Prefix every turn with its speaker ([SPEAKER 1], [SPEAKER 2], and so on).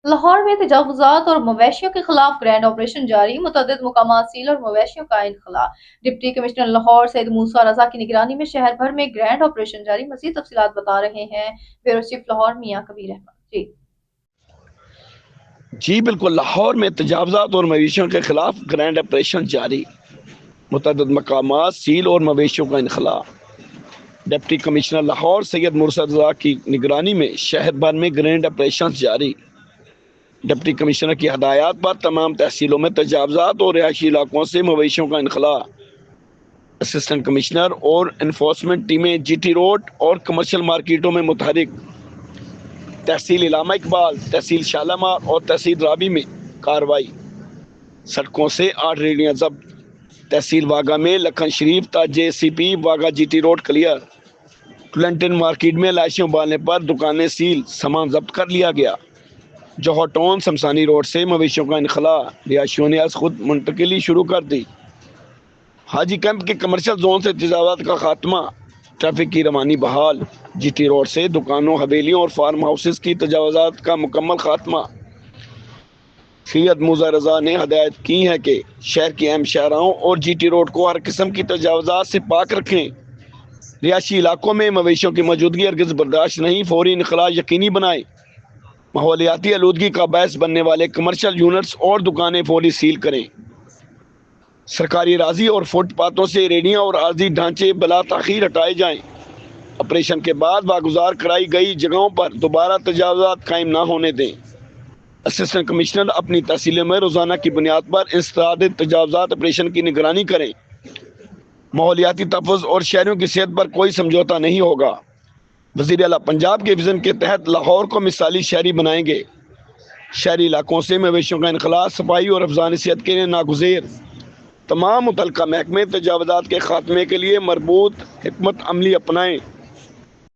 [SPEAKER 1] لاہور میں تجاوزات اور مویشیوں کے خلاف گرینڈ آپریشن جاری، متعدد مقامات سیل اور مویشیوں کا انخلا۔ ڈپٹی کمشنر لاہور سید موسیٰ رضا کی نگرانی میں شہر بھر میں گرینڈ آپریشن جاری، مزید تفصیلات بتا رہے ہیں بیورو چیف لاہور میاں کبیر احمد۔ جی
[SPEAKER 2] جی بالکل، لاہور میں تجاوزات اور مویشیوں کے خلاف گرینڈ آپریشن جاری، متعدد مقامات سیل اور مویشیوں کا انخلا۔ ڈپٹی کمشنر لاہور سید موسیٰ رضا کی نگرانی میں شہر بھر میں گرینڈ آپریشن جاری۔ ڈپٹی کمشنر کی ہدایات پر تمام تحصیلوں میں تجاوزات اور رہائشی علاقوں سے مویشیوں کا انخلا۔ اسسٹنٹ کمشنر اور انفورسمنٹ ٹیمیں جی ٹی روڈ اور کمرشل مارکیٹوں میں متحرک۔ تحصیل علامہ اقبال، تحصیل شالامار اور تحصیل رابی میں کارروائی۔ سڑکوں سے 8 ریڑیاں ضبط۔ تحصیل واگا میں لکھن شریف تا J C P Wagah G T road clear. کلنٹن مارکیٹ میں لائشیں ابالنے پر دکانیں سیل، سامان ضبط کر لیا گیا۔ جوہر ٹاؤن شمسانی روڈ سے مویشیوں کا انخلا، رہائشیوں نے از خود منتقلی شروع کر دی۔ حاجی کیمپ کے کمرشل زون سے تجاوزات کا خاتمہ، ٹریفک کی روانی بحال۔ جی ٹی روڈ سے دکانوں، حویلیوں اور فارم ہاؤسز کی تجاوزات کا مکمل خاتمہ۔ سید موسیٰ رضا نے ہدایت کی ہے کہ شہر کے اہم شاہراہوں اور جی ٹی روڈ کو ہر قسم کی تجاوزات سے پاک رکھیں۔ رہائشی علاقوں میں مویشیوں کی موجودگی ہرگز برداشت نہیں، فوری انخلا یقینی بنائیں۔ ماحولیاتی آلودگی کا باعث بننے والے کمرشل یونٹس اور دکانیں فوری سیل کریں۔ سرکاری اراضی اور فٹ پاتھوں سے ریڑیاں اور عارضی ڈھانچے بلا تاخیر ہٹائے جائیں۔ آپریشن کے بعد واگزار کرائی گئی جگہوں پر دوبارہ تجاوزات قائم نہ ہونے دیں۔ اسسٹنٹ کمشنر اپنی تحصیلوں میں روزانہ کی بنیاد پر انسداد تجاوزات آپریشن کی نگرانی کریں۔ ماحولیاتی تحفظ اور شہریوں کی صحت پر کوئی سمجھوتہ نہیں ہوگا۔ وزیر اعلیٰ پنجاب کے وژن کے تحت لاہور کو مثالی شہری بنائیں گے۔ شہری علاقوں سے مویشیوں کا انخلا صفائی اور حفظان صحت کے لیے ناگزیر۔ تمام متعلقہ محکمے تجاوزات کے خاتمے کے لیے مربوط حکمت عملی اپنائیں۔